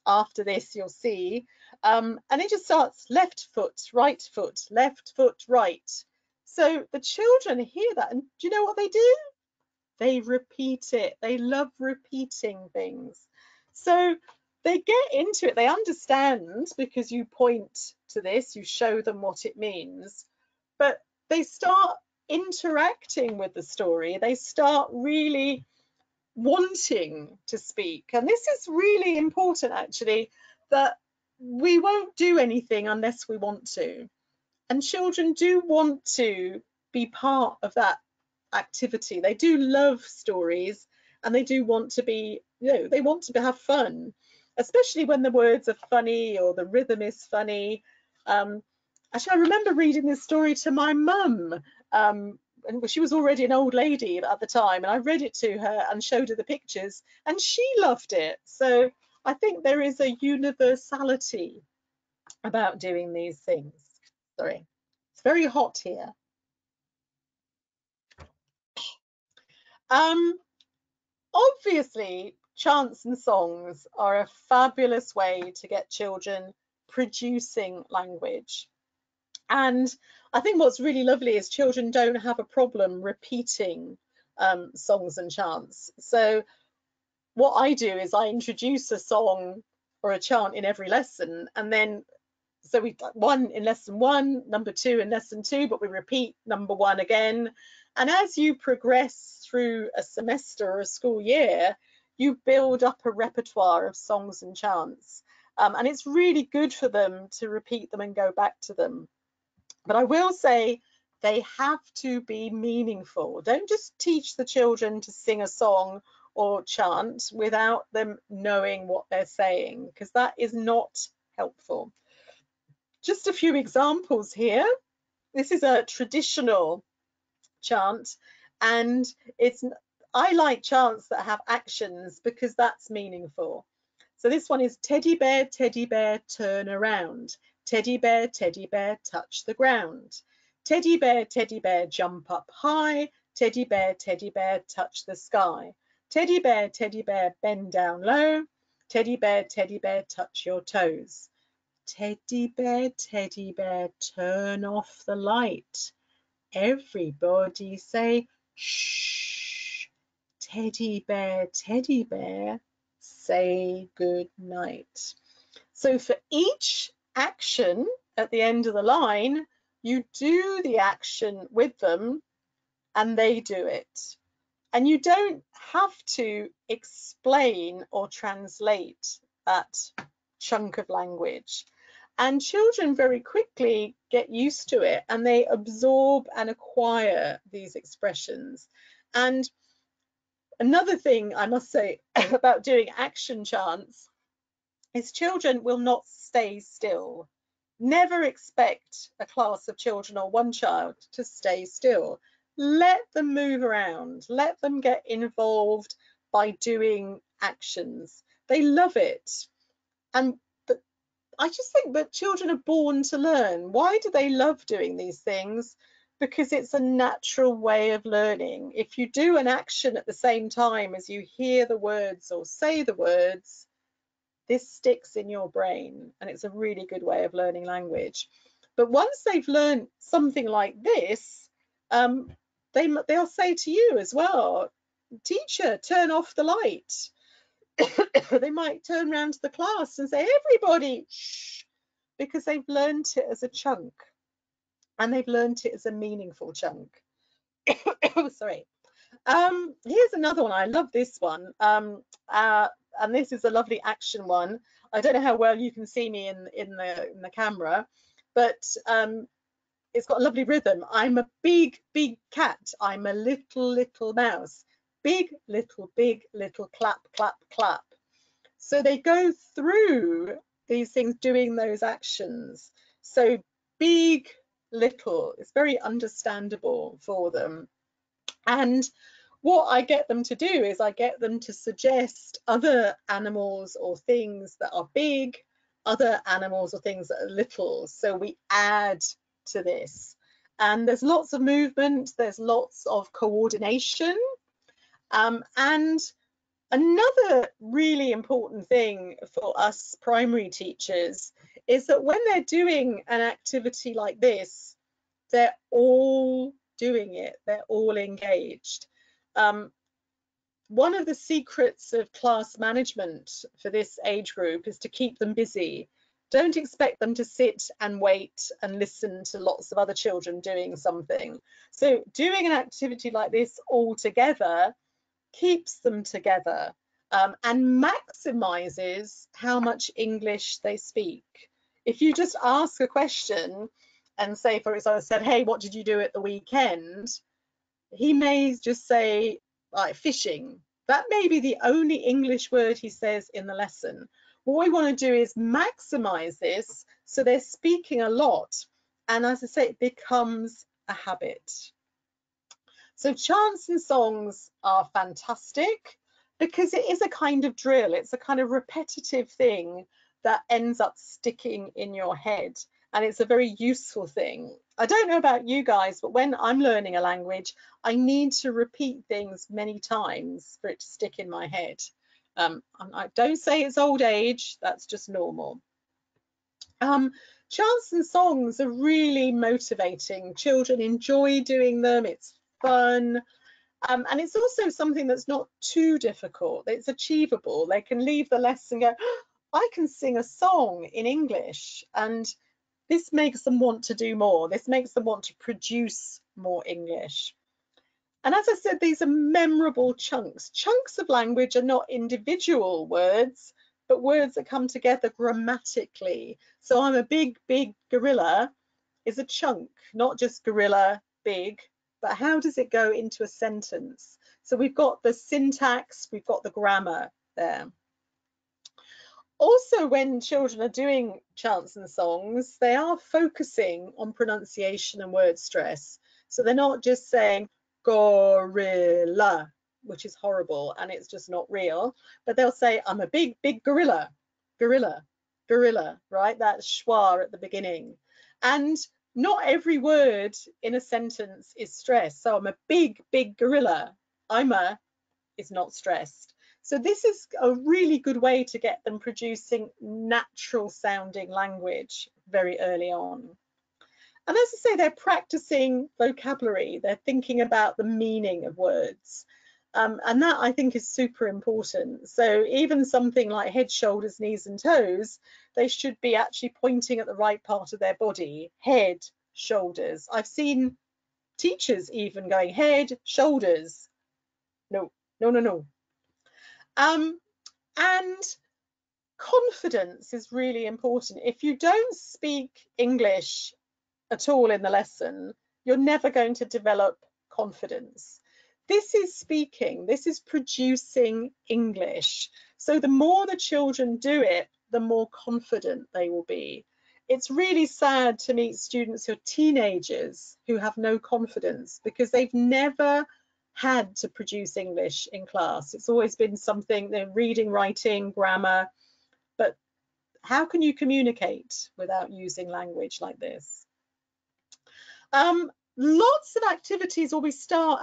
after this you'll see. And it just starts left foot, right, right. So the children hear that, and do you know what they do? They repeat it. They love repeating things. So they get into it. They understand because you point to this, you show them what it means, but they start interacting with the story. They start really wanting to speak. And this is really important, actually, that we won't do anything unless we want to. And children do want to be part of that activity. They do love stories, and they do want to be, you know, they want to have fun, especially when the words are funny or the rhythm is funny. Actually, I remember reading this story to my mum, and she was already an old lady at the time, and I read it to her and showed her the pictures, and she loved it. So I think there is a universality about doing these things. Sorry, it's very hot here. Obviously, chants and songs are a fabulous way to get children producing language. And I think what's really lovely is children don't have a problem repeating songs and chants. So what I do is I introduce a song or a chant in every lesson, and then so we one in lesson 1, number 2 in lesson 2, but we repeat number 1 again. And as you progress through a semester or a school year, you build up a repertoire of songs and chants. And it's really good for them to repeat them and go back to them. But I will say they have to be meaningful. Don't just teach the children to sing a song or chant without them knowing what they're saying, because that is not helpful. Just a few examples here. This is a traditional chant, and I like chants that have actions because that's meaningful. So this one is teddy bear, turn around. Teddy bear, touch the ground. Teddy bear, jump up high. Teddy bear, touch the sky. Teddy bear, bend down low. Teddy bear, touch your toes. Teddy bear, turn off the light. Everybody say shh. Teddy bear, say good night. So for each action at the end of the line, you do the action with them and they do it. And you don't have to explain or translate that chunk of language. And children very quickly get used to it, and they absorb and acquire these expressions. And another thing I must say about doing action chants is children will not stay still. Never expect a class of children or one child to stay still. Let them move around. Let them get involved by doing actions. They love it. And I just think that children are born to learn. Why do they love doing these things? Because it's a natural way of learning. If you do an action at the same time as you hear the words or say the words, this sticks in your brain, and it's a really good way of learning language. But once they've learned something like this, they'll say to you as well, teacher, turn off the light. They might turn around to the class and say, everybody, shh, because they've learned it as a chunk, and they've learned it as a meaningful chunk. Sorry. Here's another one. I love this one. And this is a lovely action one. I don't know how well you can see me in the camera, but it's got a lovely rhythm. I'm a big, big cat. I'm a little, little mouse. Big, little, clap, clap, clap. So they go through these things doing those actions. So big, little, it's very understandable for them. And what I get them to do is I get them to suggest other animals or things that are big, other animals or things that are little. So we add to this. And there's lots of movement, there's lots of coordination. And another really important thing for us primary teachers is that when they're doing an activity like this, they're all doing it, they're all engaged. One of the secrets of class management for this age group is to keep them busy. Don't expect them to sit and wait and listen to lots of other children doing something. So doing an activity like this all together keeps them together and maximizes how much English they speak. If you just ask a question and say, for example, said, hey, what did you do at the weekend? He may just say, like, fishing. That may be the only English word he says in the lesson. What we want to do is maximize this so they're speaking a lot. And as I say, it becomes a habit. So chants and songs are fantastic because it is a kind of drill. It's a kind of repetitive thing that ends up sticking in your head. And it's a very useful thing. I don't know about you guys, but when I'm learning a language, I need to repeat things many times for it to stick in my head. I don't say it's old age, that's just normal. Chants and songs are really motivating. Children enjoy doing them, it's fun. And it's also something that's not too difficult. It's achievable. They can leave the lesson and go, oh, I can sing a song in English. And this makes them want to do more. This makes them want to produce more English. And as I said, these are memorable chunks. Chunks of language are not individual words, but words that come together grammatically. So I'm a big, big gorilla is a chunk, not just gorilla, big, but how does it go into a sentence? So we've got the syntax, we've got the grammar there. Also, when children are doing chants and songs, they are focusing on pronunciation and word stress. So they're not just saying gorilla, which is horrible and it's just not real, but they'll say, I'm a big, big gorilla, gorilla, gorilla, right? That schwa at the beginning. And not every word in a sentence is stressed. So I'm a big, big gorilla. I'm a is not stressed. So this is a really good way to get them producing natural sounding language very early on. And as I say, they're practicing vocabulary. They're thinking about the meaning of words. And that I think is super important. So even something like head, shoulders, knees and toes, they should be actually pointing at the right part of their body. Head, shoulders. I've seen teachers even going head, shoulders. No, no, no, no. And confidence is really important. If you don't speak English at all in the lesson, you're never going to develop confidence. This is speaking, this is producing English. So the more the children do it, the more confident they will be. It's really sad to meet students who are teenagers who have no confidence because they've never had to produce English in class. It's always been something, they're reading, writing, grammar, but how can you communicate without using language like this? Lots of activities where we start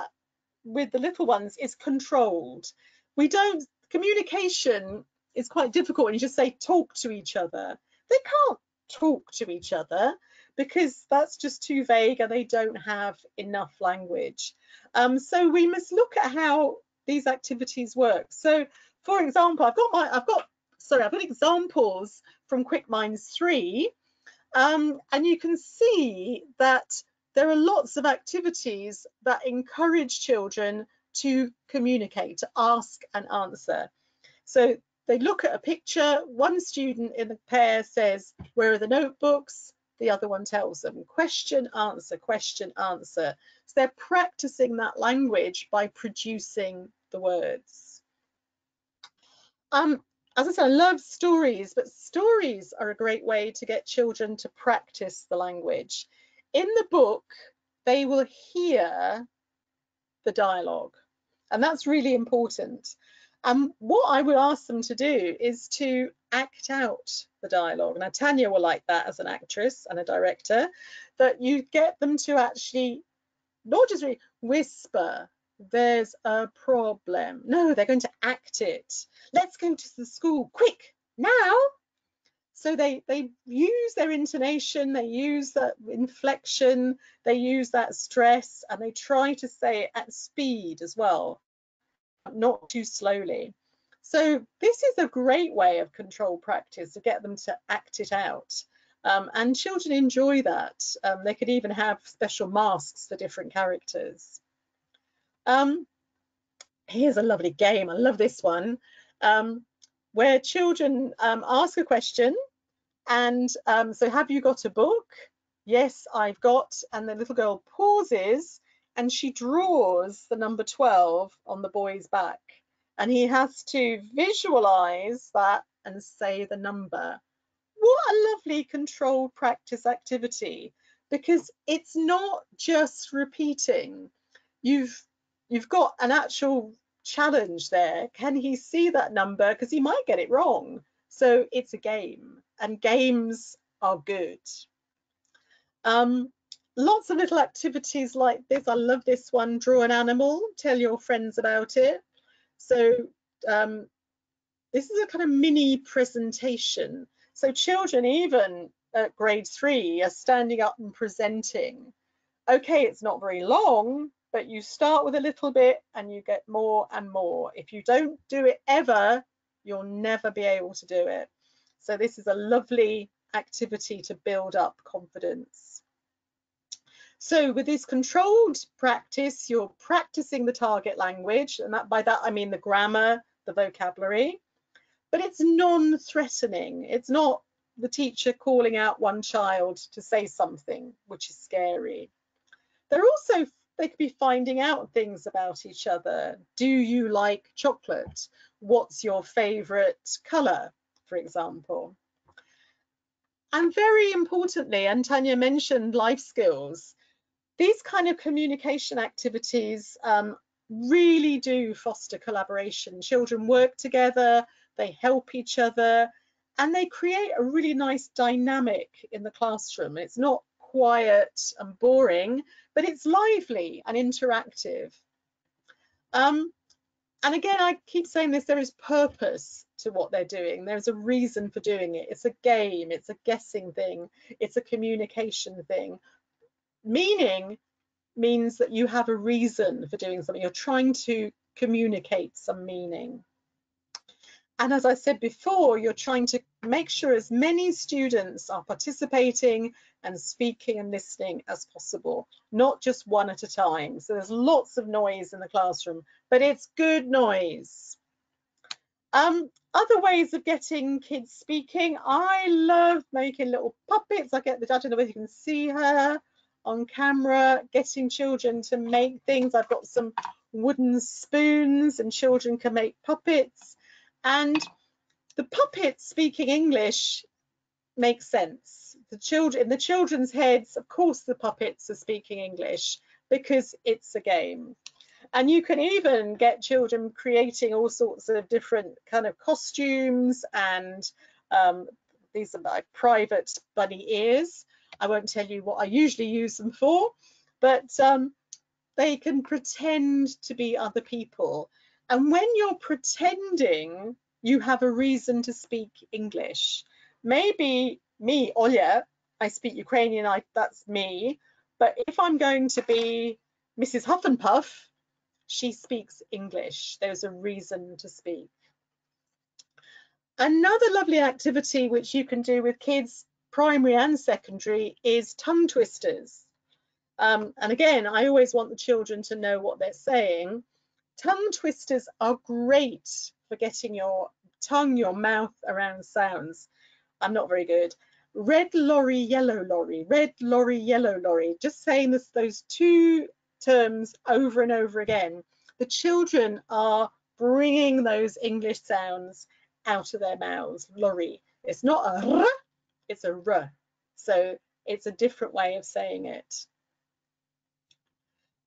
with the little ones is controlled. Communication is quite difficult when you just say talk to each other. They can't talk to each other because that's just too vague and they don't have enough language. So we must look at how these activities work. So for example, I've got examples from Quick Minds 3, and you can see that there are lots of activities that encourage children to communicate, to ask and answer. So they look at a picture, one student in the pair says, where are the notebooks? The other one tells them, question, answer, question, answer. So they're practicing that language by producing the words. As I said, I love stories, but stories are a great way to get children to practice the language. In the book, they will hear the dialogue, and that's really important. What I would ask them to do is to act out the dialogue. Now, Tanya will like that as an actress and a director, that you get them to actually not just really whisper, there's a problem. No, they're going to act it. Let's go to the school, quick, now. So they use their intonation, they use that inflection, they use that stress, and they try to say it at speed as well, not too slowly. So this is a great way of control practice to get them to act it out. And children enjoy that. They could even have special masks for different characters. Here's a lovely game. I love this one, where children ask a question. And so have you got a book? Yes, I've got. And the little girl pauses and she draws the number 12 on the boy's back. And he has to visualize that and say the number. What a lovely control practice activity, because it's not just repeating. You've got an actual challenge there. Can he see that number? Because he might get it wrong. So it's a game, and games are good. Lots of little activities like this. I love this one. Draw an animal, tell your friends about it. So this is a kind of mini presentation. So children, even at grade 3, are standing up and presenting. Okay, it's not very long, but you start with a little bit and you get more and more. If you don't do it ever, you'll never be able to do it. So this is a lovely activity to build up confidence. So with this controlled practice, you're practicing the target language, and by that I mean the grammar, the vocabulary, but it's non-threatening. It's not the teacher calling out one child to say something, which is scary. They could be finding out things about each other. Do you like chocolate? What's your favorite color, for example? And very importantly, and Tanya mentioned life skills, these kind of communication activities really do foster collaboration. Children work together, they help each other, and they create a really nice dynamic in the classroom. It's not quiet and boring, but it's lively and interactive. And again, I keep saying this, there is purpose to what they're doing. There's a reason for doing it. It's a game, it's a guessing thing, it's a communication thing. Meaning means that you have a reason for doing something. You're trying to communicate some meaning. And as I said before, you're trying to make sure as many students are participating and speaking and listening as possible, not just one at a time. So there's lots of noise in the classroom, but it's good noise. Other ways of getting kids speaking, I love making little puppets. I don't know whether you can see her on camera, getting children to make things. I've got some wooden spoons and children can make puppets. And The puppets speaking English makes sense. In the children's heads, of course, the puppets are speaking English because it's a game. And you can even get children creating all sorts of different kind of costumes, and these are my private bunny ears. I won't tell you what I usually use them for, but they can pretend to be other people. And when you're pretending, you have a reason to speak English. Maybe me, Olya, I speak Ukrainian, that's me. But if I'm going to be Mrs. Huff and Puff, she speaks English. There's a reason to speak. Another lovely activity which you can do with kids, primary and secondary, is tongue twisters. And again, I always want the children to know what they're saying. Tongue twisters are great for getting your tongue, your mouth around sounds. I'm not very good. Red lorry, yellow lorry, red lorry, yellow lorry. Just saying those two terms over and over again. The children are bringing those English sounds out of their mouths. Lorry. It's not a r, it's a r. So it's a different way of saying it.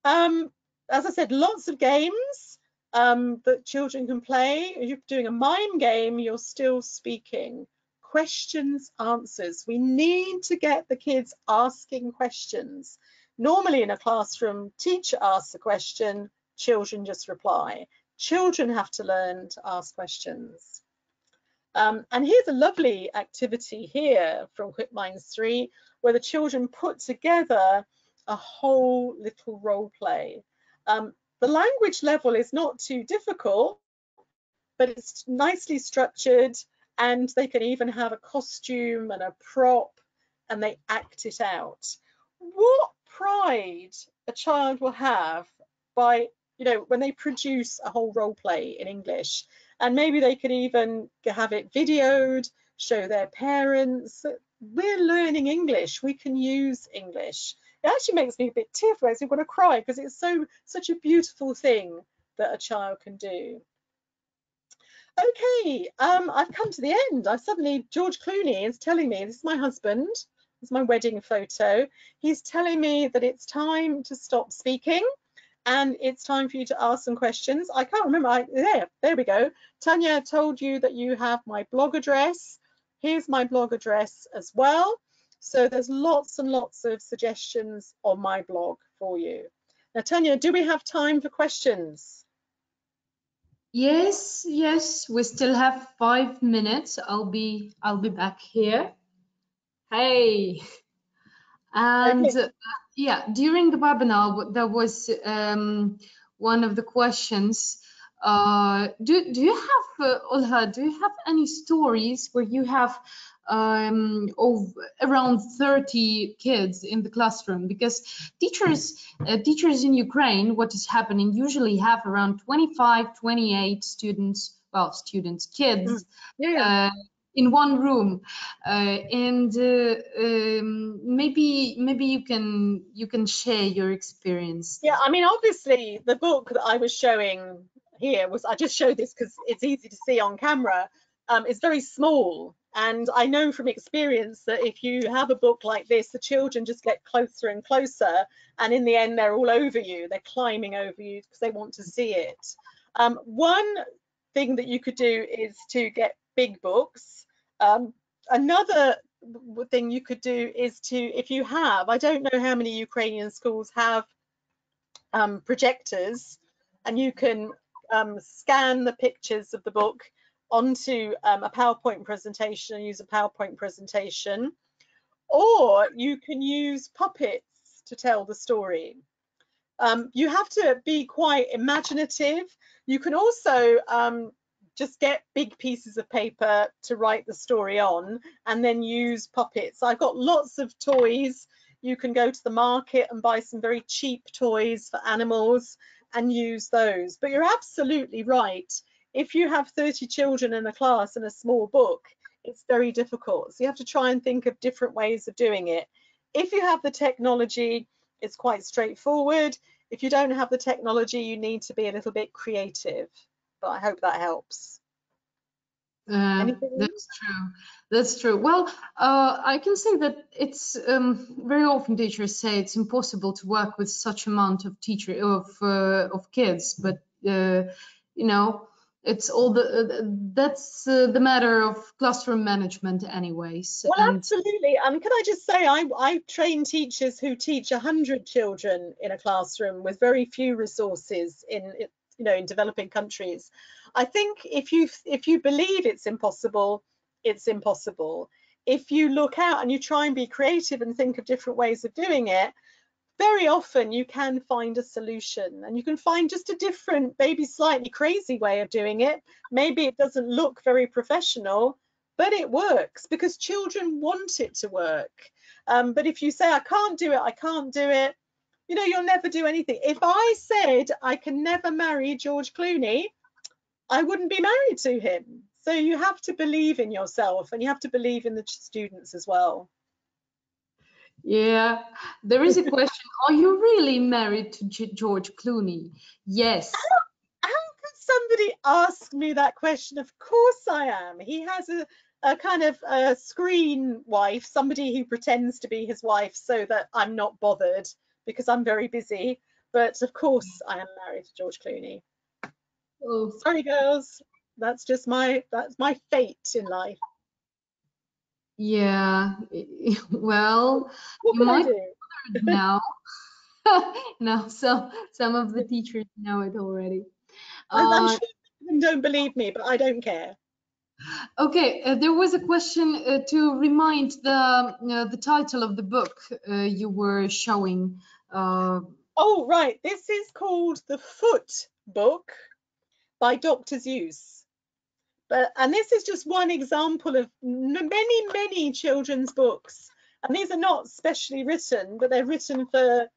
As I said, lots of games that children can play. If you're doing a mime game, you're still speaking. Questions, answers. We need to get the kids asking questions. Normally in a classroom, teacher asks a question, children just reply. Children have to learn to ask questions. And here's a lovely activity here from Quick Minds 3, where the children put together a whole little role play. The language level is not too difficult, but it's nicely structured, and they can even have a costume and a prop, and they act it out. What pride a child will have by, when they produce a whole role play in English, and maybe they could even have it videoed, show their parents. We're learning English, we can use English. It actually makes me a bit tearful. I'm going to cry because it's such a beautiful thing that a child can do. Okay, I've come to the end. George Clooney is telling me, this is my husband, this is my wedding photo. He's telling me that it's time to stop speaking and it's time for you to ask some questions. I can't remember, there we go. Tanya told you that you have my blog address. Here's my blog address as well. So there's lots and lots of suggestions on my blog for you. Now, Tanya, do we have time for questions? Yes, we still have 5 minutes. I'll be back here. Hey. And okay. Yeah, during the webinar, there was one of the questions. Do you have, Olha, do you have any stories where you have of around 30 kids in the classroom? Because teachers in Ukraine, what is happening, usually have around 25, 28 students, kids. Yeah. In one room, and maybe you can share your experience. Yeah, I mean, obviously the book that I was showing here I just showed this because it's easy to see on camera. It's very small, and I know from experience that if you have a book like this, the children just get closer and closer, and in the end they're all over you, they're climbing over you because they want to see it. One thing that you could do is to get big books. Another thing you could do is if you have, I don't know how many Ukrainian schools have projectors, and you can scan the pictures of the book onto a PowerPoint presentation and use a PowerPoint presentation, or you can use puppets to tell the story. You have to be quite imaginative. You can also just get big pieces of paper to write the story on and then use puppets. I've got lots of toys. You can go to the market and buy some very cheap toys for animals and use those. But you're absolutely right. If you have 30 children in a class and a small book, it's very difficult. So you have to try and think of different ways of doing it. If you have the technology, it's quite straightforward. If you don't have the technology, you need to be a little bit creative. But I hope that helps. Anything That's true. That's true. Well, I can say that it's very often teachers say it's impossible to work with such amount of of kids, but you know, it's all that's the matter of classroom management, anyways. Well, And absolutely. Can I just say, I train teachers who teach 100 children in a classroom with very few resources in developing countries. I think if you believe it's impossible, it's impossible. If you look out and you try and be creative and think of different ways of doing it, very often you can find a solution, and you can find just a different, maybe slightly crazy way of doing it. Maybe it doesn't look very professional, but it works because children want it to work. But if you say, I can't do it, I can't do it, you'll never do anything. If I said I can never marry George Clooney, I wouldn't be married to him. So you have to believe in yourself, and you have to believe in the students as well. yeah, there is a question. Are you really married to George Clooney? Yes. How could somebody ask me that question? Of course I am. He has a kind of a screen wife, somebody who pretends to be his wife so that I'm not bothered because I'm very busy. But of course I am married to George Clooney. Oh. Sorry, girls. That's my fate in life. Yeah, well, What you can I might do? now. Now, some of the teachers know it already. I'm sure them don't believe me, but I don't care. Okay, there was a question to remind the title of the book you were showing. Oh, right. This is called The Foot Book by Dr. Seuss. And this is just one example of many, many children's books. And these are not specially written, but they're written for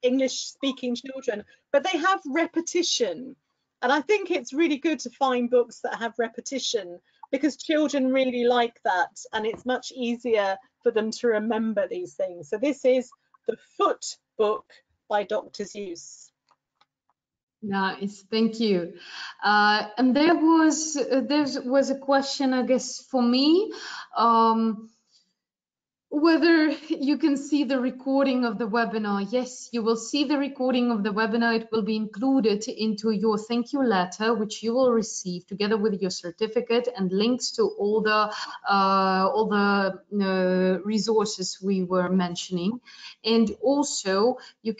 English-speaking children. But they have repetition. And I think it's really good to find books that have repetition because children really like that. And it's much easier for them to remember these things. So this is The Foot Book by Dr. Seuss. Nice, thank you. And there was a question, I guess, for me. Whether you can see the recording of the webinar. Yes, you will see the recording of the webinar. It will be included into your thank you letter, which you will receive together with your certificate and links to all the resources we were mentioning. And also you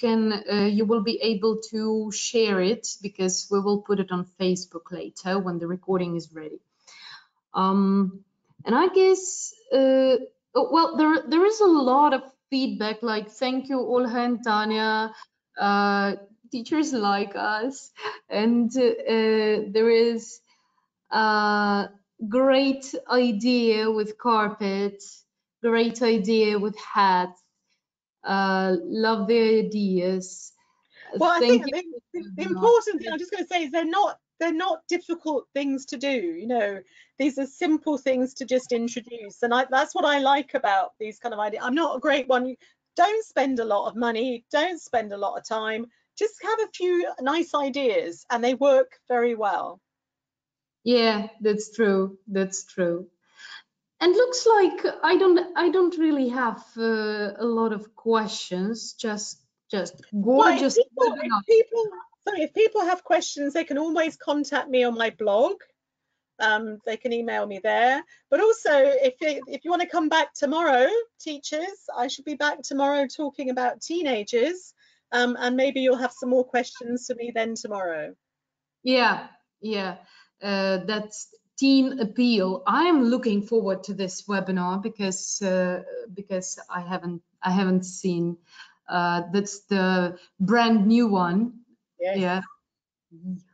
will be able to share it because we will put it on Facebook later when the recording is ready. And I guess well, there is a lot of feedback, like thank you, Olha and Tanya. Teachers like us, and there is a great idea with carpets, great idea with hats. Love the ideas. Well, I Thank think you. the important thing I'm just going to say is they're not difficult things to do. These are simple things to just introduce, and that's what I like about these kind of ideas. I'm not a great one. Don't spend a lot of money, don't spend a lot of time, just have a few nice ideas and they work very well. Yeah, that's true, that's true. And looks like I don't really have a lot of questions, just gorgeous. Well, if people have questions, they can always contact me on my blog. They can email me there. But also, if you want to come back tomorrow, teachers, I should be back tomorrow talking about teenagers, and maybe you'll have some more questions for me then tomorrow. Yeah, that's Teen Appeal. I am looking forward to this webinar because I haven't seen. That's the brand new one. Yes. Yeah,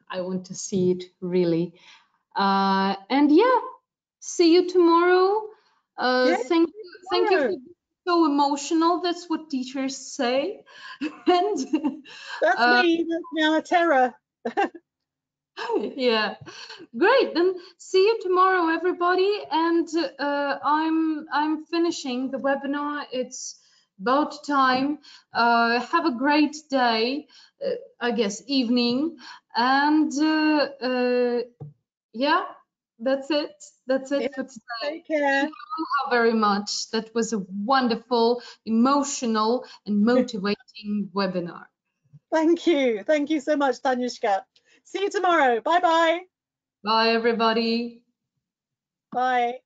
I want to see it really. And yeah, see you tomorrow. Yes, Thank you for being so emotional. That's what teachers say. And that's me. That's now terror. yeah, great. Then see you tomorrow, everybody. And I'm finishing the webinar. It's about time. Have a great day. I guess evening. And yeah. That's it. That's it for today. Take care. Thank you all very much. That was a wonderful, emotional, and motivating webinar. Thank you. Thank you so much, Tanyushka. See you tomorrow. Bye-bye. Bye, everybody. Bye.